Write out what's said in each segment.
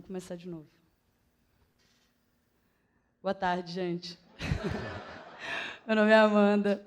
Vamos começar de novo. Boa tarde, gente. Meu nome é Amanda,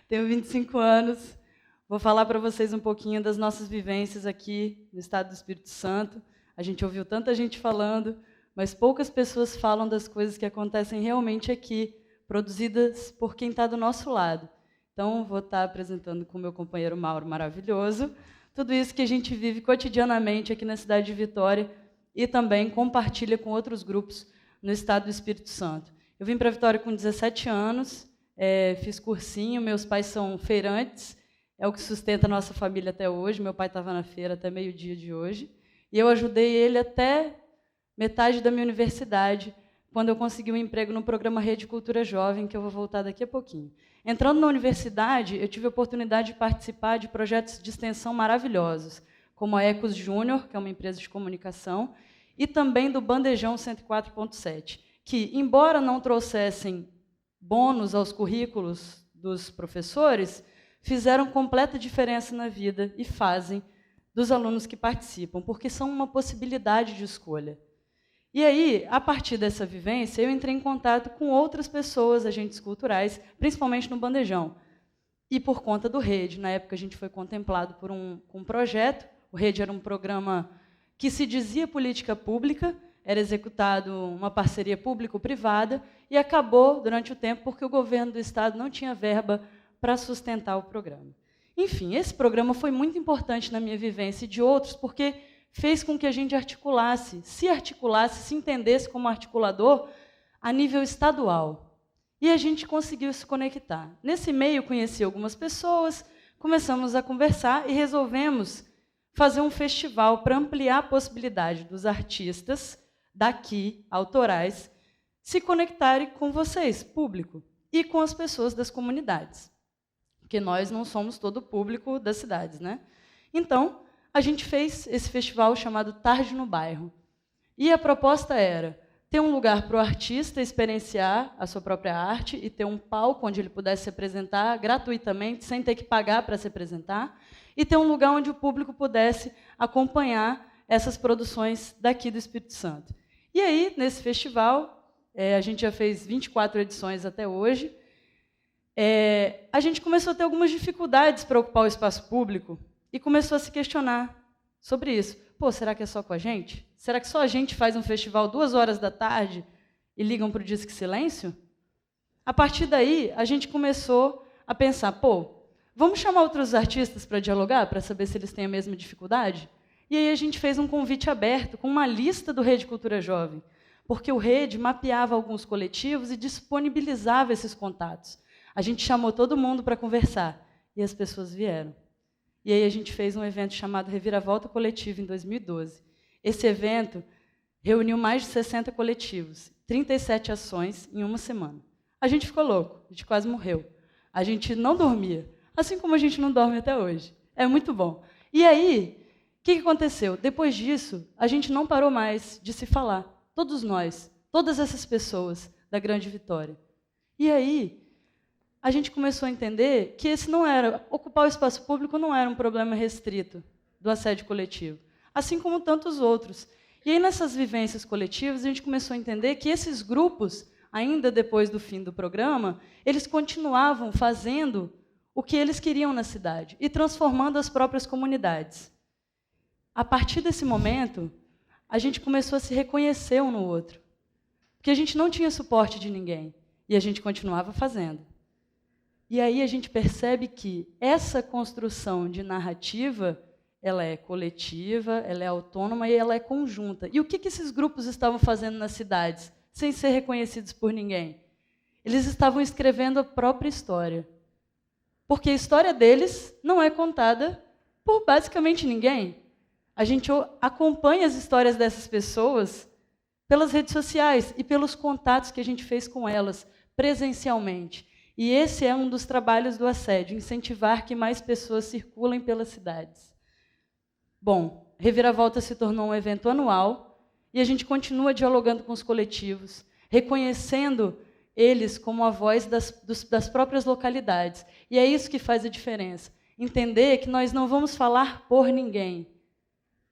tenho 25 anos. Vou falar para vocês um pouquinho das nossas vivências aqui no Estado do Espírito Santo. A gente ouviu tanta gente falando, mas poucas pessoas falam das coisas que acontecem realmente aqui, produzidas por quem está do nosso lado. Então, vou estar apresentando com o meu companheiro Mauro maravilhoso, tudo isso que a gente vive cotidianamente aqui na cidade de Vitória e também compartilha com outros grupos no Estado do Espírito Santo. Eu vim para Vitória com 17 anos, fiz cursinho, meus pais são feirantes, é o que sustenta a nossa família até hoje. Meu pai estava na feira até meio-dia de hoje, e eu ajudei ele até metade da minha universidade, quando eu consegui um emprego no programa Rede Cultura Jovem, que eu vou voltar daqui a pouquinho. Entrando na universidade, eu tive a oportunidade de participar de projetos de extensão maravilhosos, como a Ecos Júnior, que é uma empresa de comunicação, e também do Bandejão 104.7, que, embora não trouxessem bônus aos currículos dos professores, fizeram completa diferença na vida e fazem dos alunos que participam, porque são uma possibilidade de escolha. E aí, a partir dessa vivência, eu entrei em contato com outras pessoas, agentes culturais, principalmente no Bandejão. E por conta do Rede, na época a gente foi contemplado por um projeto. O Rede era um programa que se dizia política pública, era executado uma parceria público-privada, e acabou durante o tempo porque o governo do Estado não tinha verba para sustentar o programa. Enfim, esse programa foi muito importante na minha vivência e de outros, porque fez com que a gente se entendesse como articulador a nível estadual. E a gente conseguiu se conectar. Nesse meio, conheci algumas pessoas, começamos a conversar e resolvemos fazer um festival para ampliar a possibilidade dos artistas daqui, autorais, se conectarem com vocês, público, e com as pessoas das comunidades. Porque nós não somos todo o público das cidades, né? Então, a gente fez esse festival chamado Tarde no Bairro. E a proposta era ter um lugar para o artista experienciar a sua própria arte e ter um palco onde ele pudesse se apresentar gratuitamente, sem ter que pagar para se apresentar, e ter um lugar onde o público pudesse acompanhar essas produções daqui do Espírito Santo. E aí, nesse festival, a gente já fez 24 edições até hoje, a gente começou a ter algumas dificuldades para ocupar o espaço público, e começou a se questionar sobre isso. Pô, será que é só com a gente? Será que só a gente faz um festival 2 horas da tarde e ligam para o Disque Silêncio? A partir daí, a gente começou a pensar, pô, vamos chamar outros artistas para dialogar, para saber se eles têm a mesma dificuldade? E aí a gente fez um convite aberto, com uma lista do Rede Cultura Jovem, porque o Rede mapeava alguns coletivos e disponibilizava esses contatos. A gente chamou todo mundo para conversar, e as pessoas vieram. E aí a gente fez um evento chamado Reviravolta Coletiva, em 2012. Esse evento reuniu mais de 60 coletivos, 37 ações em uma semana. A gente ficou louco, a gente quase morreu. A gente não dormia, assim como a gente não dorme até hoje. É muito bom. E aí, o que aconteceu? Depois disso, a gente não parou mais de se falar. Todos nós, todas essas pessoas da Grande Vitória. E aí, a gente começou a entender que ocupar o espaço público não era um problema restrito do assédio coletivo, assim como tantos outros. E aí, nessas vivências coletivas, a gente começou a entender que esses grupos, ainda depois do fim do programa, eles continuavam fazendo o que eles queriam na cidade e transformando as próprias comunidades. A partir desse momento, a gente começou a se reconhecer um no outro, porque a gente não tinha suporte de ninguém, e a gente continuava fazendo. E aí a gente percebe que essa construção de narrativa, ela é coletiva, ela é autônoma e ela é conjunta. E o que esses grupos estavam fazendo nas cidades, sem ser reconhecidos por ninguém? Eles estavam escrevendo a própria história. Porque a história deles não é contada por basicamente ninguém. A gente acompanha as histórias dessas pessoas pelas redes sociais e pelos contatos que a gente fez com elas presencialmente. E esse é um dos trabalhos do assédio, incentivar que mais pessoas circulem pelas cidades. Bom, Reviravolta se tornou um evento anual e a gente continua dialogando com os coletivos, reconhecendo eles como a voz das próprias localidades. E é isso que faz a diferença. Entender que nós não vamos falar por ninguém,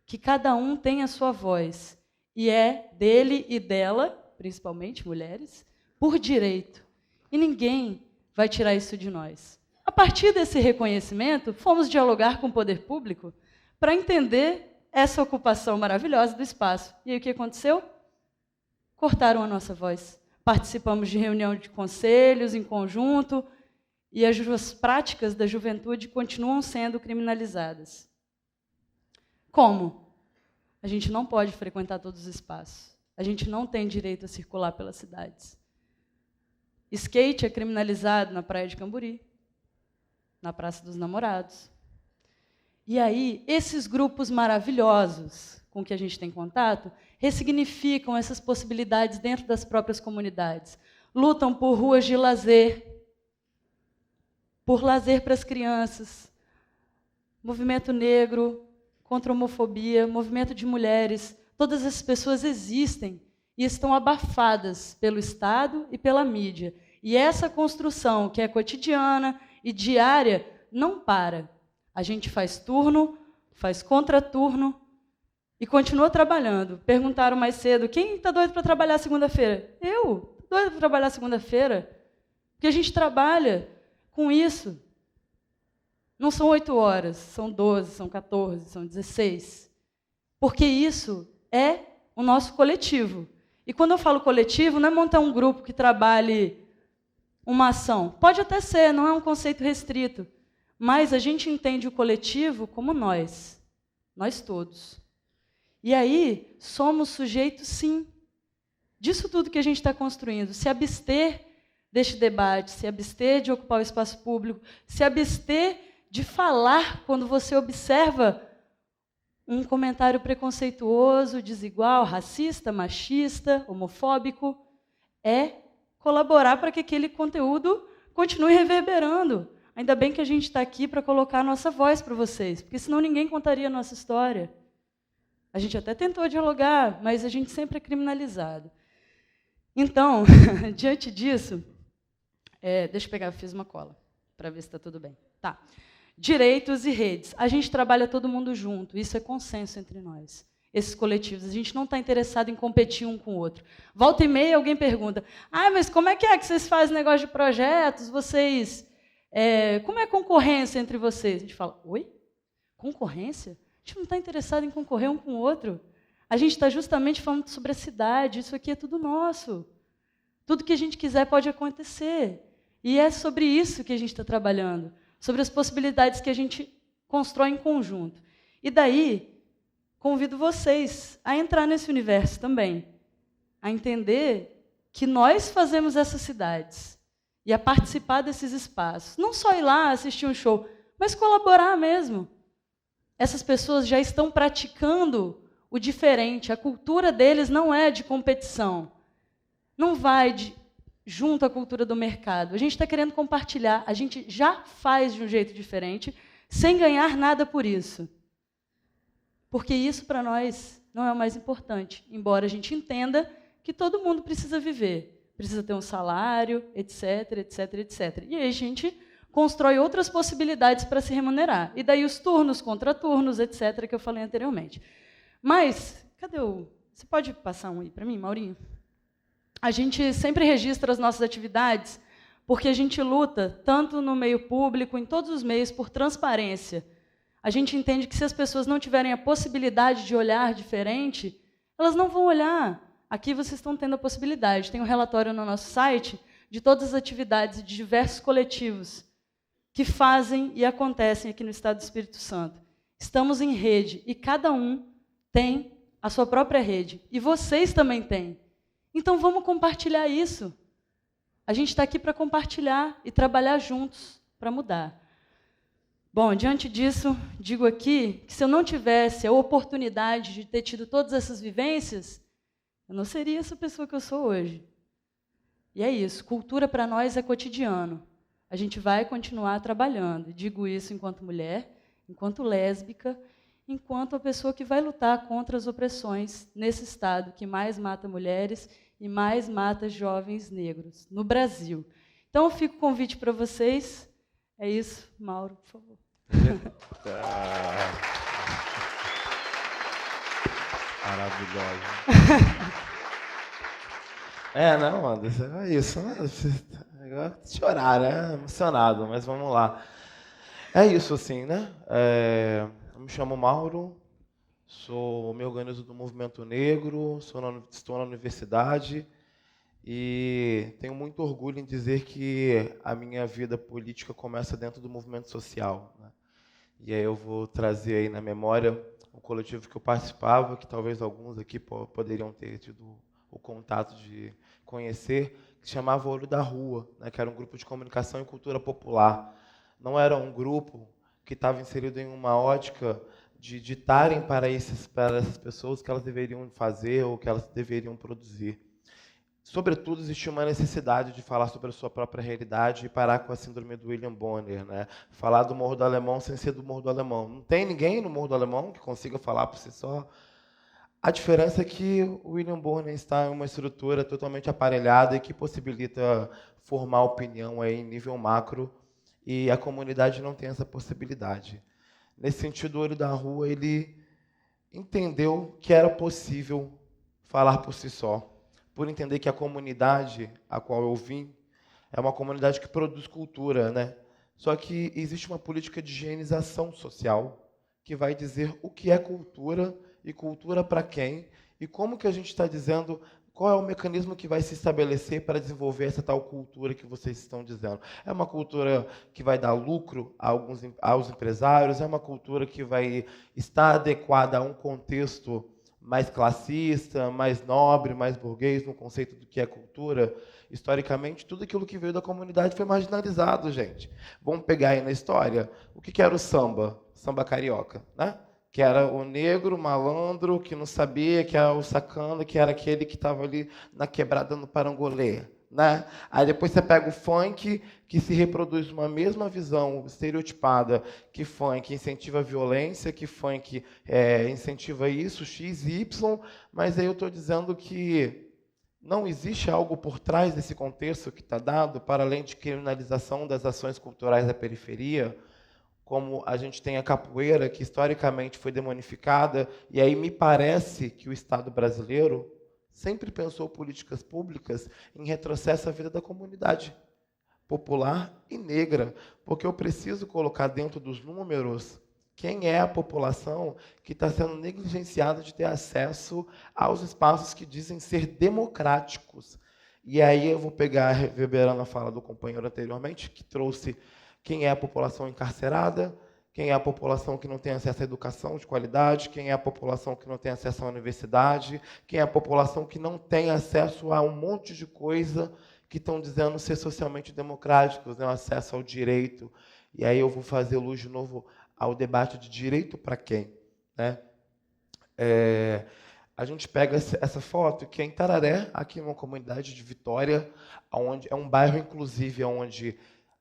que cada um tem a sua voz E é dele e dela, principalmente mulheres, por direito. E ninguém vai tirar isso de nós. A partir desse reconhecimento, fomos dialogar com o poder público para entender essa ocupação maravilhosa do espaço. E aí o que aconteceu? Cortaram a nossa voz. Participamos de reunião de conselhos em conjunto e as práticas da juventude continuam sendo criminalizadas. Como? A gente não pode frequentar todos os espaços. A gente não tem direito a circular pelas cidades. Skate é criminalizado na Praia de Camburi, na Praça dos Namorados. E aí, esses grupos maravilhosos com que a gente tem contato ressignificam essas possibilidades dentro das próprias comunidades. Lutam por ruas de lazer, por lazer para as crianças, movimento negro, contra a homofobia, movimento de mulheres. Todas essas pessoas existem e estão abafadas pelo Estado e pela mídia. E essa construção, que é cotidiana e diária, não para. A gente faz turno, faz contraturno e continua trabalhando. Perguntaram mais cedo, quem está doido para trabalhar segunda-feira? Eu, estou doido para trabalhar segunda-feira. Porque a gente trabalha com isso. Não são 8 horas, são 12, são 14, são 16. Porque isso é o nosso coletivo. E quando eu falo coletivo, não é montar um grupo que trabalhe uma ação. Pode até ser, não é um conceito restrito. Mas a gente entende o coletivo como nós todos. E aí, somos sujeitos, sim, disso tudo que a gente está construindo. Se abster deste debate, se abster de ocupar o espaço público, se abster de falar quando você observa um comentário preconceituoso, desigual, racista, machista, homofóbico, é colaborar para que aquele conteúdo continue reverberando. Ainda bem que a gente está aqui para colocar a nossa voz para vocês, porque senão ninguém contaria a nossa história. A gente até tentou dialogar, mas a gente sempre é criminalizado. Então, diante disso, deixa eu pegar, fiz uma cola, para ver se está tudo bem. Tá. Direitos e redes. A gente trabalha todo mundo junto, isso é consenso entre nós, esses coletivos. A gente não está interessado em competir um com o outro. Volta e meia, alguém pergunta, mas como é que vocês fazem negócio de projetos? Vocês... como é a concorrência entre vocês? A gente fala, oi? Concorrência? A gente não está interessado em concorrer um com o outro. A gente está justamente falando sobre a cidade, isso aqui é tudo nosso. Tudo que a gente quiser pode acontecer. E é sobre isso que a gente está trabalhando, sobre as possibilidades que a gente constrói em conjunto. E daí, convido vocês a entrar nesse universo também, a entender que nós fazemos essas cidades e a participar desses espaços. Não só ir lá assistir um show, mas colaborar mesmo. Essas pessoas já estão praticando o diferente. A cultura deles não é de competição. Não vai junto à cultura do mercado. A gente está querendo compartilhar. A gente já faz de um jeito diferente, sem ganhar nada por isso. Porque isso, para nós, não é o mais importante. Embora a gente entenda que todo mundo precisa viver. Precisa ter um salário, etc, etc, etc. E aí a gente constrói outras possibilidades para se remunerar. E daí os turnos, contraturnos, etc, que eu falei anteriormente. Mas, cadê o... Você pode passar um aí para mim, Maurinho? A gente sempre registra as nossas atividades porque a gente luta, tanto no meio público, em todos os meios, por transparência. A gente entende que se as pessoas não tiverem a possibilidade de olhar diferente, elas não vão olhar. Aqui vocês estão tendo a possibilidade. Tem um relatório no nosso site de todas as atividades de diversos coletivos que fazem e acontecem aqui no Estado do Espírito Santo. Estamos em rede e cada um tem a sua própria rede. E vocês também têm. Então, vamos compartilhar isso. A gente está aqui para compartilhar e trabalhar juntos para mudar. Bom, diante disso, digo aqui que se eu não tivesse a oportunidade de ter tido todas essas vivências, eu não seria essa pessoa que eu sou hoje. E é isso, cultura para nós é cotidiano. A gente vai continuar trabalhando. Digo isso enquanto mulher, enquanto lésbica, enquanto a pessoa que vai lutar contra as opressões nesse Estado que mais mata mulheres e mais mata jovens negros no Brasil. Então, fica o convite para vocês. É isso, Mauro, por favor. Maravilhosa. Não, Anderson, é isso. Agora chorar, né? Emocionado, mas vamos lá. É isso, assim, né? Eu me chamo Mauro, me organizo do movimento negro, estou na universidade e tenho muito orgulho em dizer que a minha vida política começa dentro do movimento social, né? E aí eu vou trazer aí na memória um coletivo que eu participava, que talvez alguns aqui poderiam ter tido o contato de conhecer, que se chamava Olho da Rua, né, que era um grupo de comunicação e cultura popular. Não era um grupo que estava inserido em uma ótica de ditarem para essas pessoas o que elas deveriam fazer ou o que elas deveriam produzir. Sobretudo, existia uma necessidade de falar sobre a sua própria realidade e parar com a síndrome do William Bonner, né? Falar do Morro do Alemão sem ser do Morro do Alemão. Não tem ninguém no Morro do Alemão que consiga falar por si só. A diferença é que o William Bonner está em uma estrutura totalmente aparelhada e que possibilita formar opinião aí em nível macro, e a comunidade não tem essa possibilidade. Nesse sentido, o Olho da Rua ele entendeu que era possível falar por si só, por entender que a comunidade a qual eu vim é uma comunidade que produz cultura, né? Só que existe uma política de higienização social que vai dizer o que é cultura e cultura para quem e como que a gente está dizendo, qual é o mecanismo que vai se estabelecer para desenvolver essa tal cultura que vocês estão dizendo. É uma cultura que vai dar lucro aos empresários? É uma cultura que vai estar adequada a um contexto mais classista, mais nobre, mais burguês, no conceito do que é cultura? Historicamente, tudo aquilo que veio da comunidade foi marginalizado, gente. Vamos pegar aí na história. O que era o samba? Samba carioca, né? Que era o negro, o malandro, que não sabia, que era o sacana, que era aquele que estava ali na quebrada no parangolê, né? Aí depois você pega o funk, que se reproduz uma mesma visão estereotipada, que funk incentiva a violência, que funk incentiva isso, X e Y, mas aí eu estou dizendo que não existe algo por trás desse contexto que está dado, para além de criminalização das ações culturais da periferia, como a gente tem a capoeira, que historicamente foi demonificada, e aí me parece que o Estado brasileiro sempre pensou políticas públicas em retrocesso à vida da comunidade popular e negra, porque eu preciso colocar dentro dos números quem é a população que está sendo negligenciada de ter acesso aos espaços que dizem ser democráticos. E aí eu vou pegar, reverberando a fala do companheiro anteriormente, que trouxe quem é a população encarcerada, quem é a população que não tem acesso à educação de qualidade, quem é a população que não tem acesso à universidade, quem é a população que não tem acesso a um monte de coisa que estão dizendo ser socialmente democráticos, né? O acesso ao direito. E aí eu vou fazer luz de novo ao debate de direito para quem, né? A gente pega essa foto que é em Tararé, aqui numa comunidade de Vitória, onde é um bairro, inclusive, onde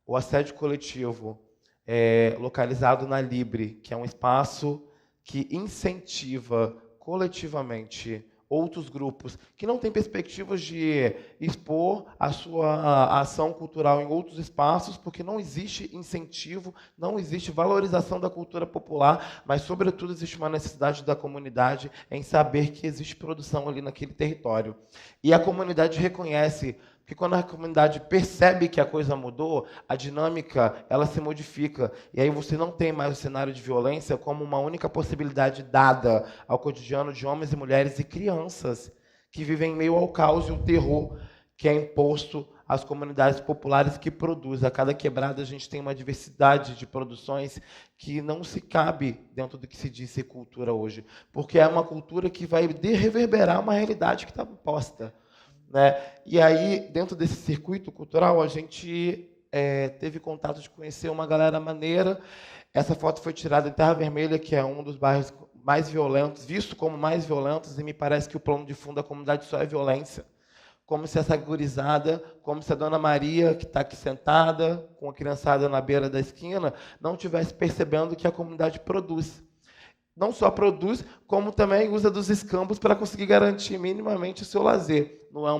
o assédio coletivo é localizado na Libre, que é um espaço que incentiva coletivamente outros grupos que não têm perspectivas de expor a sua ação cultural em outros espaços, porque não existe incentivo, não existe valorização da cultura popular, mas, sobretudo, existe uma necessidade da comunidade em saber que existe produção ali naquele território. E a comunidade reconhece que quando a comunidade percebe que a coisa mudou, a dinâmica ela se modifica. E aí você não tem mais o cenário de violência como uma única possibilidade dada ao cotidiano de homens e mulheres e crianças que vivem em meio ao caos e o terror que é imposto às comunidades populares que produzem. A cada quebrada a gente tem uma diversidade de produções que não se cabe dentro do que se diz ser cultura hoje, porque é uma cultura que vai reverberar uma realidade que está imposta, né? E aí, dentro desse circuito cultural, a gente teve contato de conhecer uma galera maneira. Essa foto foi tirada em Terra Vermelha, que é um dos bairros mais violentos, visto como mais violentos, e me parece que o plano de fundo da comunidade só é violência. Como se essa gurizada, como se a Dona Maria, que está aqui sentada, com a criançada na beira da esquina, não estivesse percebendo que a comunidade produz. Não só produz, como também usa dos escambos para conseguir garantir minimamente o seu lazer. Não é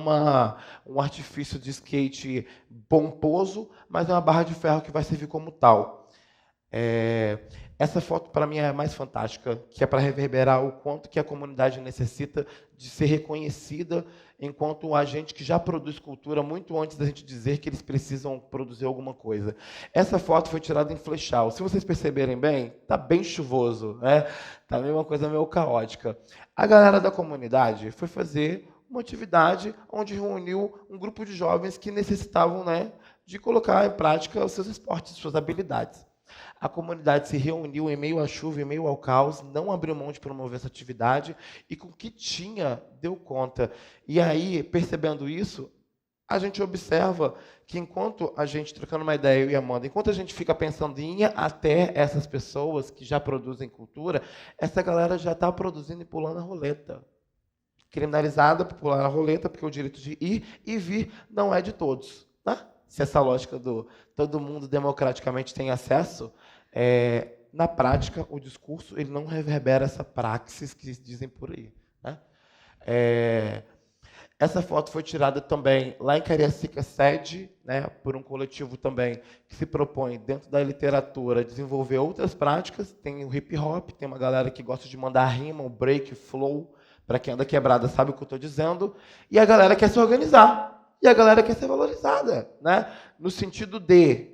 um artifício de skate pomposo, mas é uma barra de ferro que vai servir como tal. Essa foto, para mim, é a mais fantástica, que é para reverberar o quanto que a comunidade necessita de ser reconhecida enquanto um agente que já produz cultura muito antes da gente dizer que eles precisam produzir alguma coisa. Essa foto foi tirada em Flechal. Se vocês perceberem bem, está bem chuvoso, né? Está uma coisa meio caótica. A galera da comunidade foi fazer uma atividade onde reuniu um grupo de jovens que necessitavam, né, de colocar em prática os seus esportes, suas habilidades. A comunidade se reuniu em meio à chuva, em meio ao caos, não abriu mão de promover essa atividade e, com o que tinha, deu conta. E aí, percebendo isso, a gente observa que, enquanto a gente, trocando uma ideia, eu e a Amanda, enquanto a gente fica pensando em ir até essas pessoas que já produzem cultura, essa galera já está produzindo e pulando a roleta. Criminalizada por pular a roleta, porque o direito de ir e vir não é de todos. Né? Se essa lógica do todo mundo democraticamente tem acesso, na prática, o discurso ele não reverbera essa praxis que dizem por aí. Né? Essa foto foi tirada também lá em Cariacica, sede, né, por um coletivo também que se propõe, dentro da literatura, desenvolver outras práticas. Tem o hip hop, tem uma galera que gosta de mandar rima, o break, flow, para quem anda quebrada sabe o que eu estou dizendo, e a galera quer se organizar. E a galera quer ser valorizada, né? No sentido de,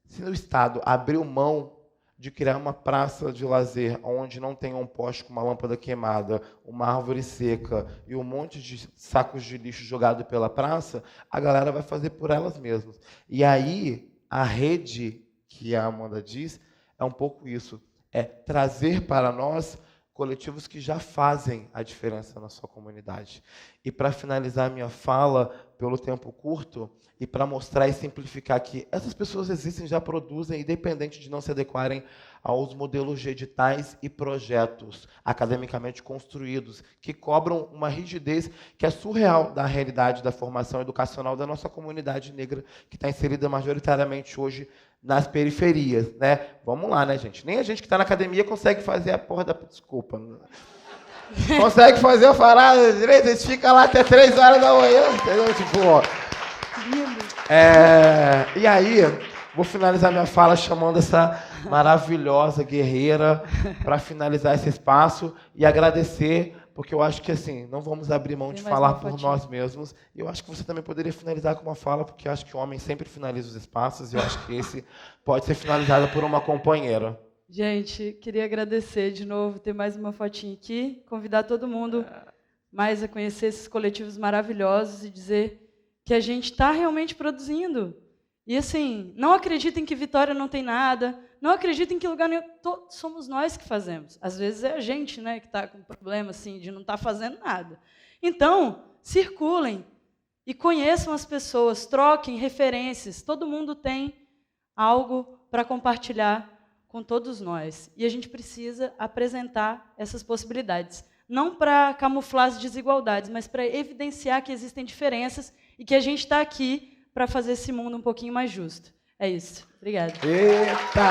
se o Estado abriu mão de criar uma praça de lazer onde não tem um poste com uma lâmpada queimada, uma árvore seca e um monte de sacos de lixo jogado pela praça, a galera vai fazer por elas mesmas. E aí, a rede, que a Amanda diz, é um pouco isso. É trazer para nós coletivos que já fazem a diferença na sua comunidade. E para finalizar minha fala, pelo tempo curto, e para mostrar e simplificar que essas pessoas existem, já produzem, independente de não se adequarem aos modelos de editais e projetos academicamente construídos, que cobram uma rigidez que é surreal da realidade da formação educacional da nossa comunidade negra, que está inserida majoritariamente hoje nas periferias, né? Vamos lá, né, gente? Nem a gente que está na academia consegue fazer a porra da... Desculpa. Consegue fazer a parada direito, eles ficam lá até 3 horas da manhã, entendeu? Tipo, ó. E aí, vou finalizar minha fala chamando essa maravilhosa guerreira para finalizar esse espaço e agradecer, porque eu acho que, assim, não vamos abrir mão de falar por nós mesmos. E eu acho que você também poderia finalizar com uma fala, porque eu acho que o homem sempre finaliza os espaços, e eu acho que esse pode ser finalizado por uma companheira. Gente, queria agradecer de novo, ter mais uma fotinha aqui, convidar todo mundo mais a conhecer esses coletivos maravilhosos e dizer que a gente está realmente produzindo. E, assim, não acreditem que Vitória não tem nada, não acreditem que lugar nenhum... Somos nós que fazemos. Às vezes é a gente, né, que está com problema assim, de não estar fazendo nada. Então, circulem e conheçam as pessoas, troquem referências. Todo mundo tem algo para compartilhar com todos nós. E a gente precisa apresentar essas possibilidades. Não para camuflar as desigualdades, mas para evidenciar que existem diferenças e que a gente está aqui para fazer esse mundo um pouquinho mais justo. É isso. Obrigada. Eita!